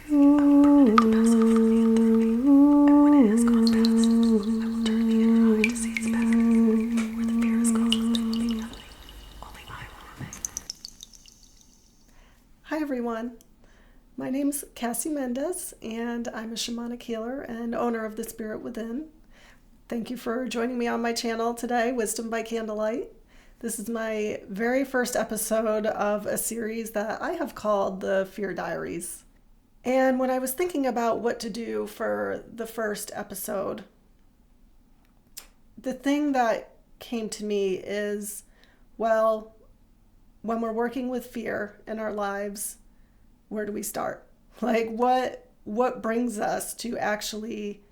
but it depends on the authority. And when it has gone past, I will turn the entire to see its path. Where the fear is caused, there will be nothing. Only I will remain. Hi everyone, my name's Cassie Mendez and I'm a shamanic healer and owner of The Spirit Within. Thank you for joining me on my channel today, Wisdom by Candlelight. This is my very first episode of a series that I have called the Fear Diaries. And when I was thinking about what to do for the first episode, the thing that came to me is, well, when we're working with fear in our lives, where do we start? Like what brings us to actually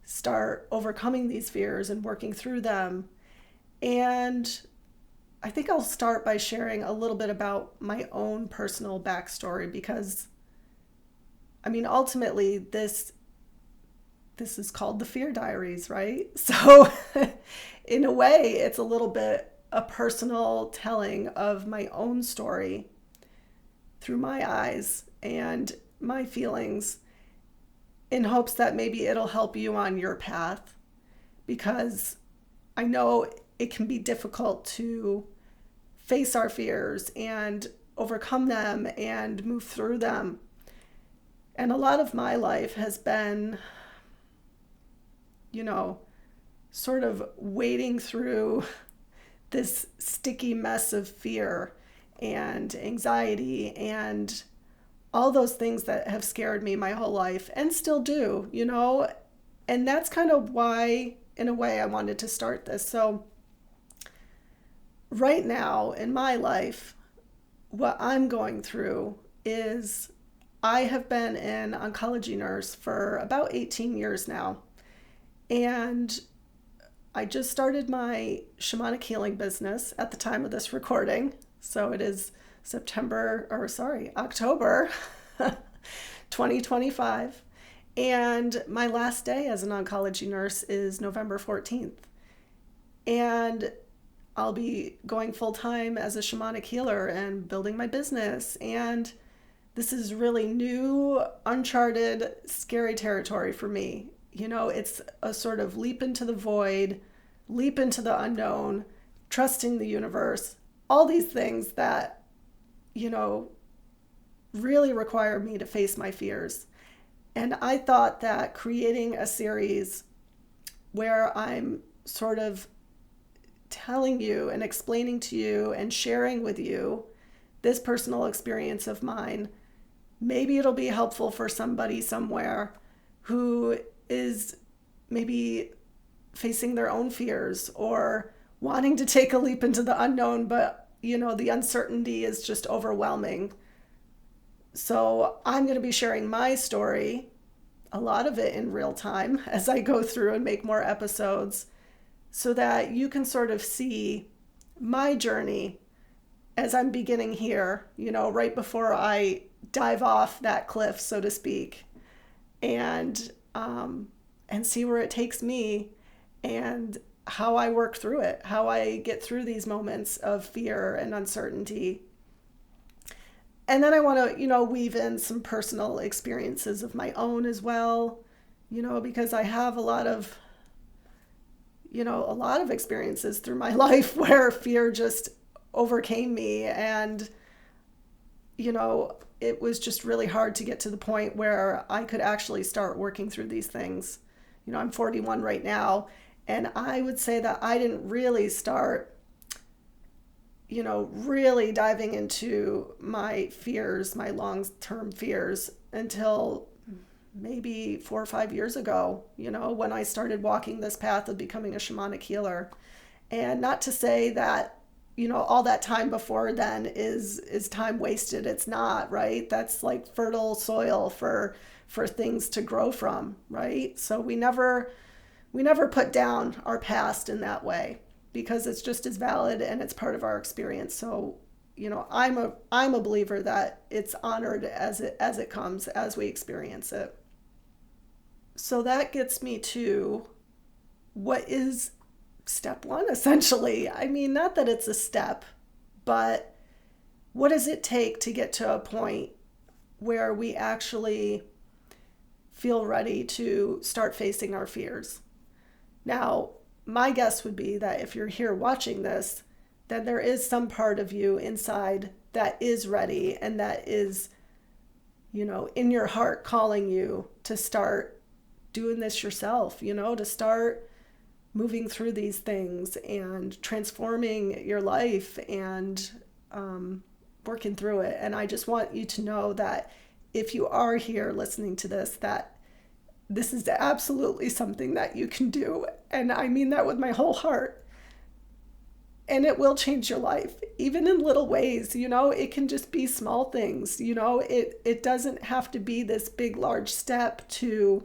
start overcoming these fears and working through them? And I think I'll start by sharing a little bit about my own personal backstory because ultimately this is called the Fear Diaries, right? So in a way, it's a little bit a personal telling of my own story through my eyes and my feelings in hopes that maybe it'll help you on your path, because I know it can be difficult to face our fears and overcome them and move through them. And a lot of my life has been, sort of wading through this sticky mess of fear and anxiety and all those things that have scared me my whole life and still do, and that's kind of why, in a way, I wanted to start this. So right now in my life, what I'm going through is I have been an oncology nurse for about 18 years now. And I just started my shamanic healing business at the time of this recording. So it is October 2025. And my last day as an oncology nurse is November 14th. And I'll be going full time as a shamanic healer and building my business. And this is really new, uncharted, scary territory for me. It's a sort of leap into the void, leap into the unknown, trusting the universe, all these things that, really require me to face my fears. And I thought that creating a series where I'm sort of telling you and explaining to you and sharing with you this personal experience of mine, maybe it'll be helpful for somebody somewhere who is maybe facing their own fears or wanting to take a leap into the unknown, but the uncertainty is just overwhelming. So I'm going to be sharing my story, a lot of it in real time as I go through and make more episodes, so that you can sort of see my journey as I'm beginning here, right before I dive off that cliff, so to speak, and see where it takes me and how I work through it, how I get through these moments of fear and uncertainty. And then I want to, weave in some personal experiences of my own as well, because I have a lot of experiences through my life where fear just overcame me. And, it was just really hard to get to the point where I could actually start working through these things. I'm 41 right now, and I would say that I didn't really start, really diving into my fears, my long-term fears, until maybe 4 or 5 years ago, when I started walking this path of becoming a shamanic healer. And not to say that, all that time before then is time wasted. It's not, right? That's like fertile soil for things to grow from, right? So we never put down our past in that way, because it's just as valid and it's part of our experience. So, I'm a believer that it's honored as it comes, as we experience it. So that gets me to what is step one, essentially. Not that it's a step, but what does it take to get to a point where we actually feel ready to start facing our fears. Now, my guess would be that if you're here watching this, then there is some part of you inside that is ready and that is, in your heart calling you to start doing this yourself, to start moving through these things and transforming your life and working through it. And I just want you to know that if you are here listening to this, that this is absolutely something that you can do. And I mean that with my whole heart. And it will change your life, even in little ways. It can just be small things. It doesn't have to be this big, large step to,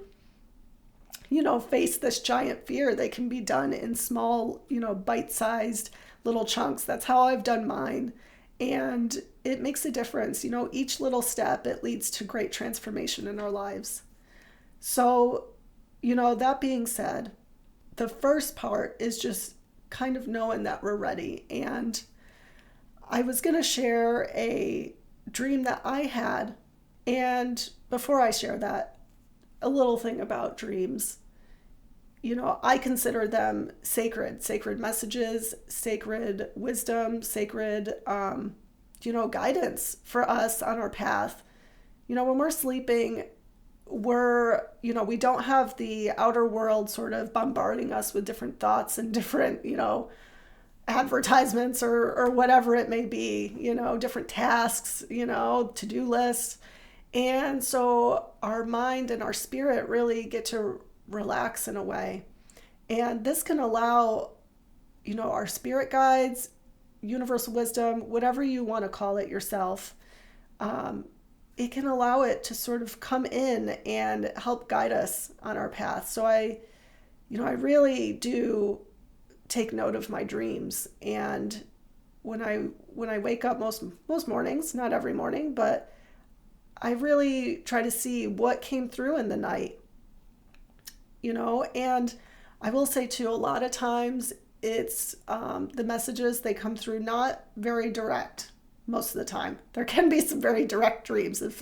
face this giant fear. They can be done in small, bite-sized little chunks. That's how I've done mine. And it makes a difference. Each little step, it leads to great transformation in our lives. So, that being said, the first part is just kind of knowing that we're ready. And I was going to share a dream that I had. And before I share that, a little thing about dreams. I consider them sacred messages, sacred wisdom, sacred, guidance for us on our path. When we're sleeping, we don't have the outer world sort of bombarding us with different thoughts and different, advertisements or whatever it may be, different tasks, to-do lists. And so our mind and our spirit really get to relax in a way. And this can allow, our spirit guides, universal wisdom, whatever you want to call it yourself, it can allow it to sort of come in and help guide us on our path. So I really do take note of my dreams. And when I wake up most mornings, not every morning, but I really try to see what came through in the night, and I will say too, a lot of times it's the messages, they come through not very direct most of the time. There can be some very direct dreams. If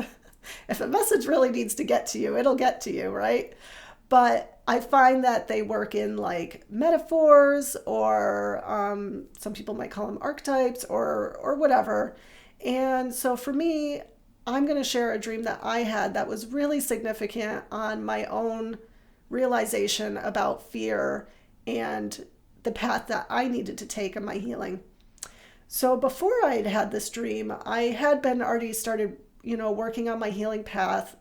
a message really needs to get to you, it'll get to you, right? But I find that they work in like metaphors or some people might call them archetypes or whatever. And so for me, I'm going to share a dream that I had that was really significant on my own realization about fear and the path that I needed to take in my healing. So before I had this dream, I had been already started, working on my healing path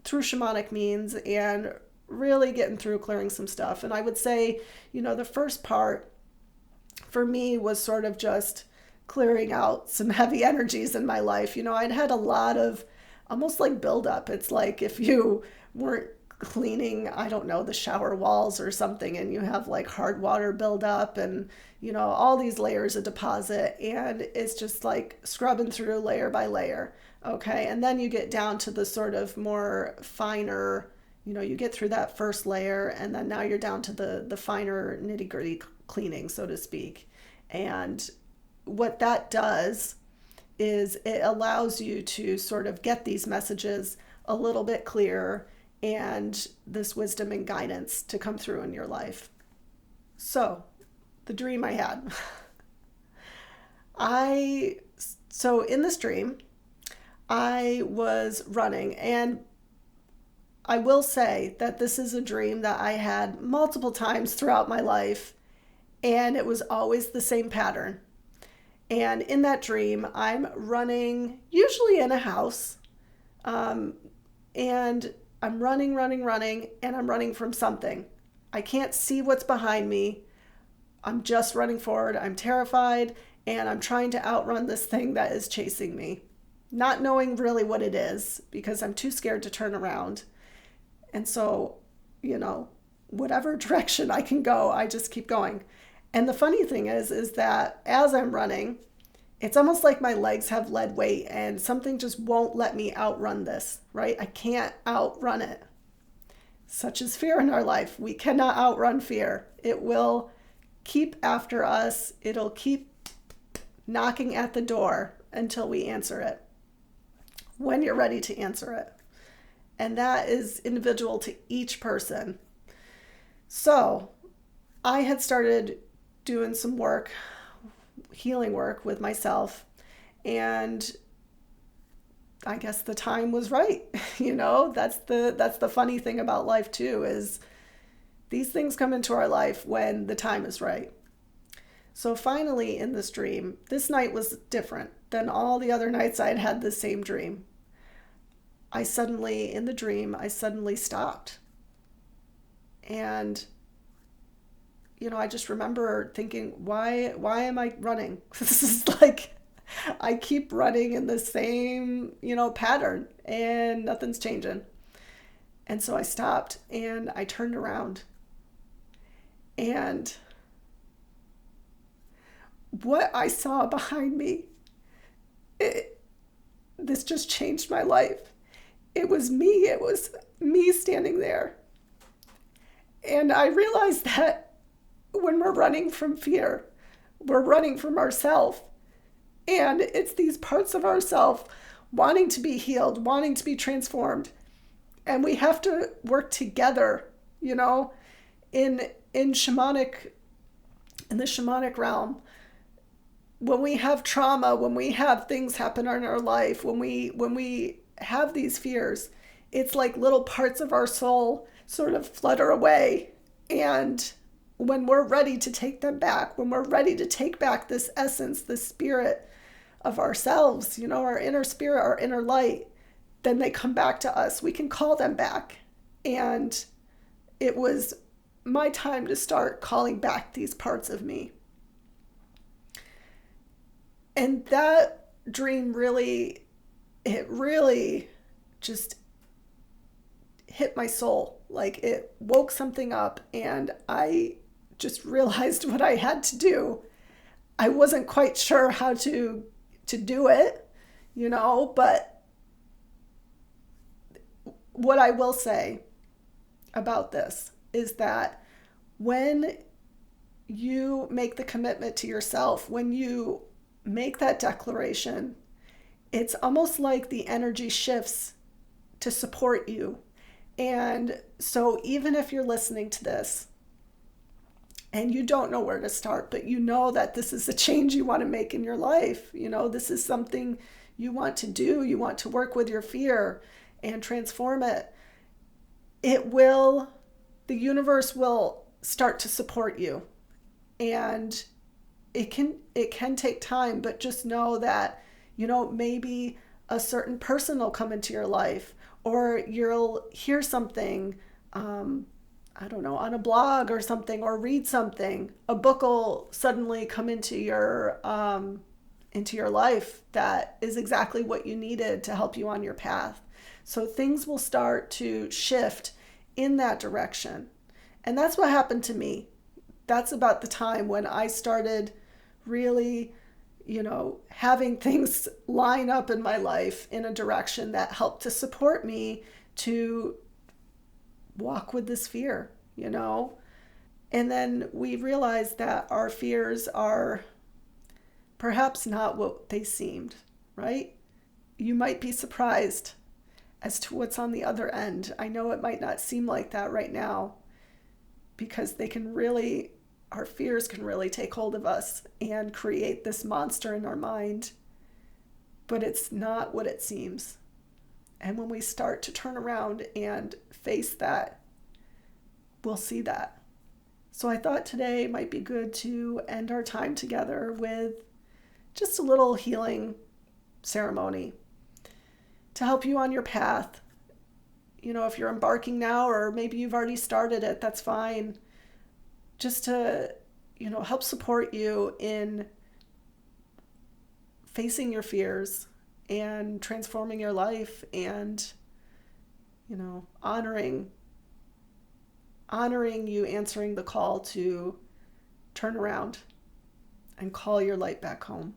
through shamanic means and really getting through clearing some stuff. And I would say, the first part for me was sort of just clearing out some heavy energies in my life. I'd had a lot of almost like buildup. It's like if you weren't cleaning, I don't know, the shower walls or something, and you have like hard water buildup and, all these layers of deposit, and it's just like scrubbing through layer by layer. Okay. And then you get down to the sort of more finer, you get through that first layer, and then now you're down to the finer nitty gritty cleaning, so to speak. And what that does is it allows you to sort of get these messages a little bit clearer and this wisdom and guidance to come through in your life. So the dream I had, so in this dream, I was running, and I will say that this is a dream that I had multiple times throughout my life, and it was always the same pattern. And in that dream, I'm running, usually in a house, and I'm running, and I'm running from something. I can't see what's behind me. I'm just running forward. I'm terrified, and I'm trying to outrun this thing that is chasing me, not knowing really what it is because I'm too scared to turn around. And so, whatever direction I can go, I just keep going. And the funny thing is that as I'm running, it's almost like my legs have lead weight and something just won't let me outrun this, right? I can't outrun it. Such is fear in our life. We cannot outrun fear. It will keep after us. It'll keep knocking at the door until we answer it, when you're ready to answer it. And that is individual to each person. So I had started doing some work, healing work with myself, and I guess the time was right. That's the funny thing about life too, is these things come into our life when the time is right. So finally in this dream, this night was different than all the other nights I had had the same dream. In the dream, I suddenly stopped. And I just remember thinking, why am I running? This is like, I keep running in the same, pattern, and nothing's changing. And so I stopped and I turned around. And what I saw behind me, this just changed my life. It was me standing there. And I realized that when we're running from fear, we're running from ourselves. And it's these parts of ourselves wanting to be healed, wanting to be transformed. And we have to work together, in shamanic, in the shamanic realm. When we have trauma, when we have things happen in our life, when we have these fears, it's like little parts of our soul sort of flutter away. And when we're ready to take them back, when we're ready to take back this essence, this spirit of ourselves, our inner spirit, our inner light, then they come back to us. We can call them back. And it was my time to start calling back these parts of me. And that dream really just hit my soul. Like, it woke something up, and I just realized what I had to do. I wasn't quite sure how to do it, but what I will say about this is that when you make the commitment to yourself, when you make that declaration, it's almost like the energy shifts to support you. And so even if you're listening to this and you don't know where to start, but you know that this is a change you want to make in your life, this is something you want to do, you want to work with your fear and transform it, the universe will start to support you. And it can take time, but just know that, maybe a certain person will come into your life, or you'll hear something, I don't know, on a blog or something, or read something. A book will suddenly come into your life that is exactly what you needed to help you on your path. So things will start to shift in that direction. And that's what happened to me. That's about the time when I started really, having things line up in my life in a direction that helped to support me to walk with this fear, And then we realized that our fears are perhaps not what they seemed, right? You might be surprised as to what's on the other end. I know it might not seem like that right now, because our fears can really take hold of us and create this monster in our mind. But it's not what it seems. And when we start to turn around and face that, we'll see that. So I thought today might be good to end our time together with just a little healing ceremony to help you on your path. If you're embarking now, or maybe you've already started it, that's fine. Just to, help support you in facing your fears and transforming your life, and, honoring you answering the call to turn around and call your light back home.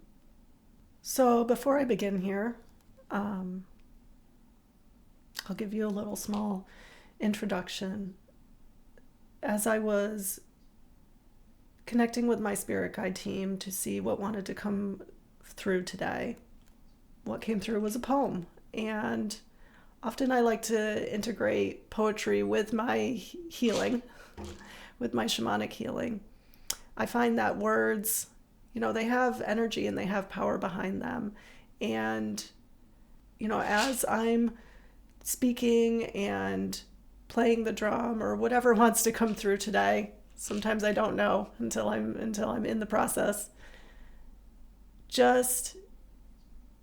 So before I begin here, I'll give you a little small introduction. As I was connecting with my spirit guide team to see what wanted to come through today, what came through was a poem. And Often I like to integrate poetry with my healing, with my shamanic healing. I find that words, they have energy and they have power behind them. And, as I'm speaking and playing the drum or whatever wants to come through today, sometimes I don't know until I'm in the process. Just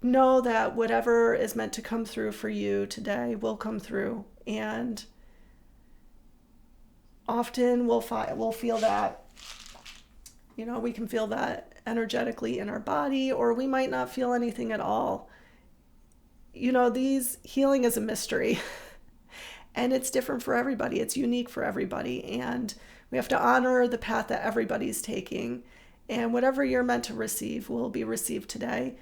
know that whatever is meant to come through for you today will come through. And often we'll feel that, we can feel that energetically in our body, or we might not feel anything at all. Healing is a mystery and it's different for everybody. It's unique for everybody. And we have to honor the path that everybody's taking. And whatever you're meant to receive will be received today.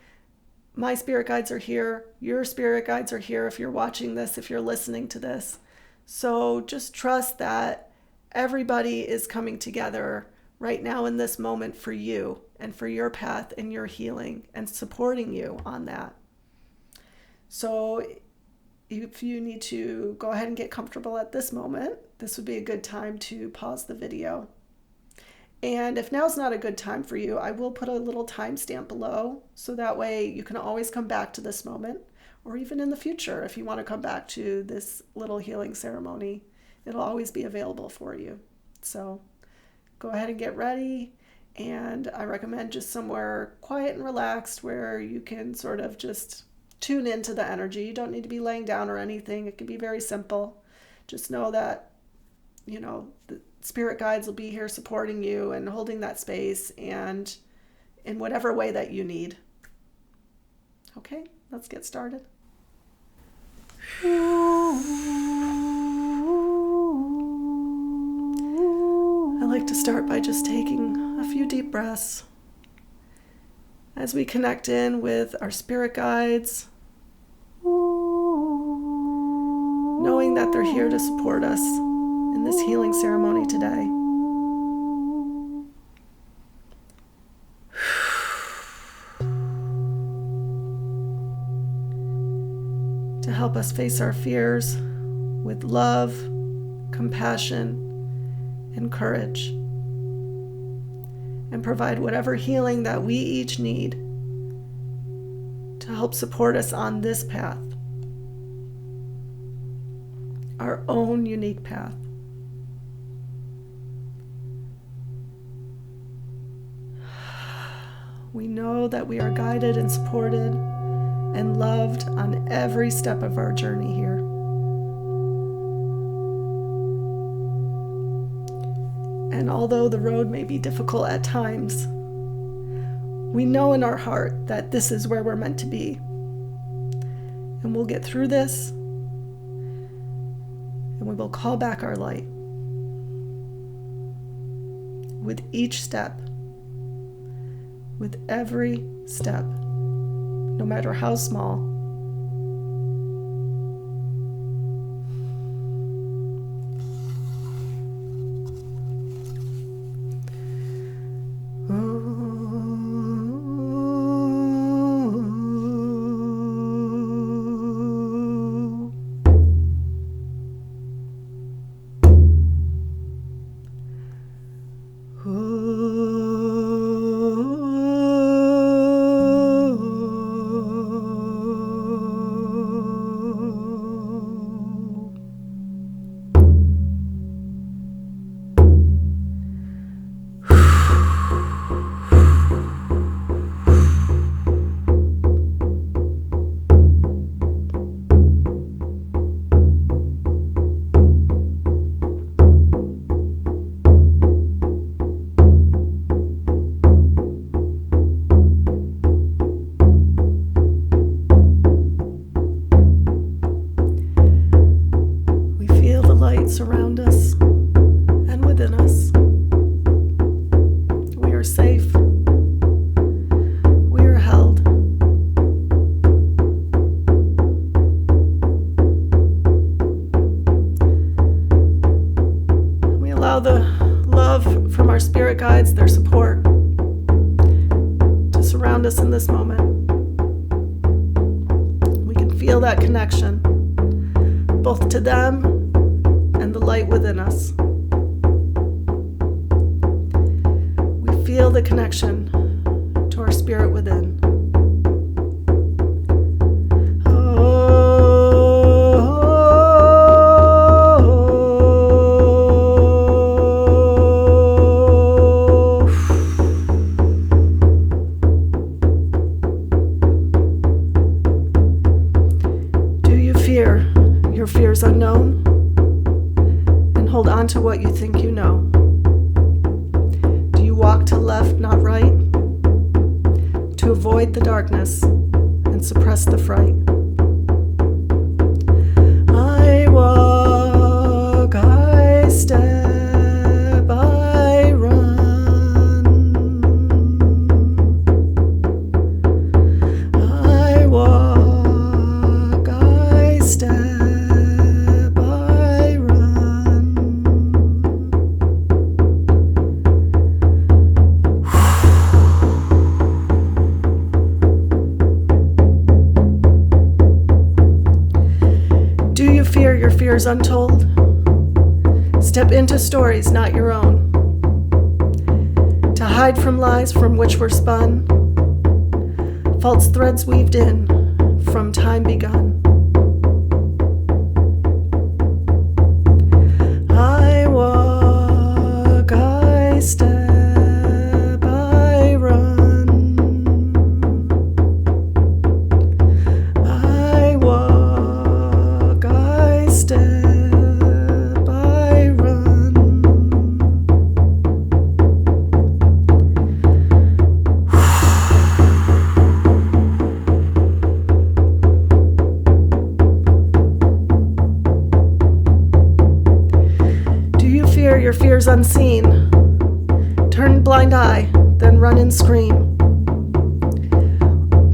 My spirit guides are here. Your spirit guides are here if you're watching this, if you're listening to this. So just trust that everybody is coming together right now in this moment for you and for your path and your healing and supporting you on that. So if you need to go ahead and get comfortable at this moment, this would be a good time to pause the video. And if now's not a good time for you, I will put a little timestamp below, so that way you can always come back to this moment, or even in the future, if you want to come back to this little healing ceremony, it'll always be available for you. So go ahead and get ready. And I recommend just somewhere quiet and relaxed where you can sort of just tune into the energy. You don't need to be laying down or anything. It can be very simple. Just know that, the spirit guides will be here supporting you and holding that space, and in whatever way that you need. Okay, let's get started. I like to start by just taking a few deep breaths as we connect in with our spirit guides, knowing that they're here to support us in this healing ceremony today. To help us face our fears with love, compassion, and courage, and provide whatever healing that we each need to help support us on this path, our own unique path. We know that we are guided and supported and loved on every step of our journey here. And although the road may be difficult at times, we know in our heart that this is where we're meant to be. And we'll get through this, and we will call back our light with each step, with every step, no matter how small. Surround us and within us. We are safe. We are held. We allow the love from our spirit guides, their support, to surround us in this moment. We can feel that connection both to them and the light within us. We feel the connection to our spirit within. Your fears unknown, and hold on to what you think you know. Do you walk to left, not right, to avoid the darkness and suppress the fright? I walk, I step, I run. I walk, I step. Fear your fears untold. Step into stories not your own. To hide from lies from which we're spun. False threads weaved in from time begun. I walk, I step, I run. I walk, I step, I run. Do you fear your fears unseen? Turn blind eye, then run and scream.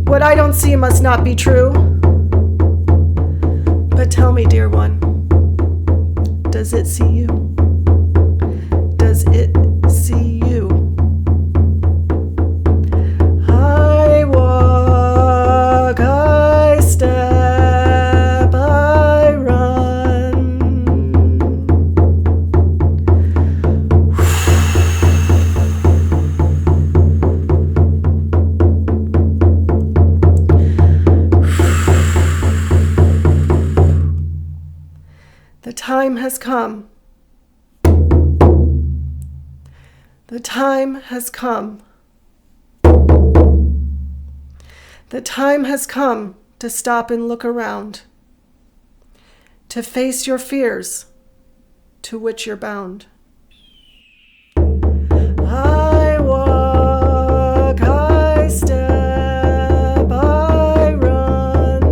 What I don't see must not be true. But tell me, dear one, does it see you? Does it see you? I walk, I step, I run. The time has come. The time has come. The time has come to stop and look around, to face your fears to which you're bound. I walk, I step, I run.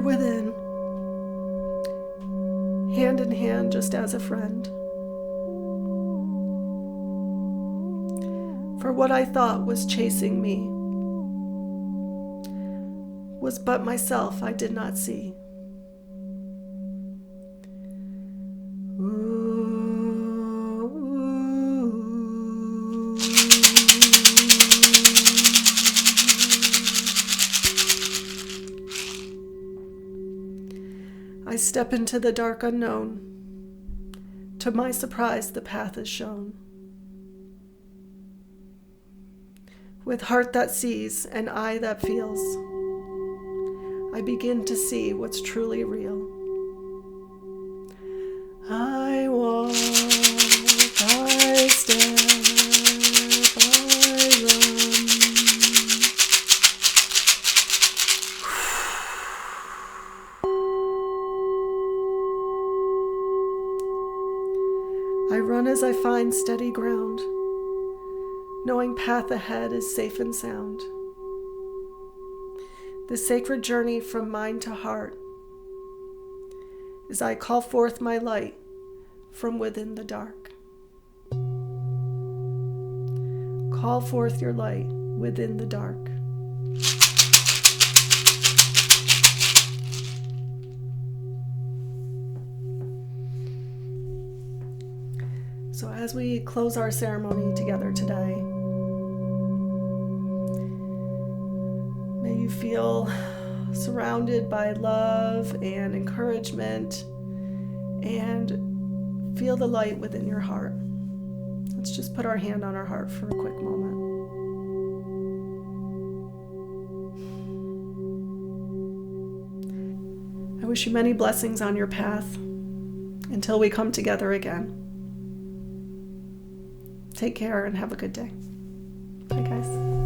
within, hand in hand, just as a friend. For what I thought was chasing me was but myself I did not see. I step into the dark unknown. To my surprise, the path is shown. With heart that sees and eye that feels, I begin to see what's truly real. I walk, I step, I run. I run as I find steady ground, knowing path ahead is safe and sound. The sacred journey from mind to heart, as I call forth my light from within the dark. Call forth your light within the dark. So as we close our ceremony together today, may you feel surrounded by love and encouragement and feel the light within your heart. Let's just put our hand on our heart for a quick moment. I wish you many blessings on your path until we come together again. Take care and have a good day. Bye, guys.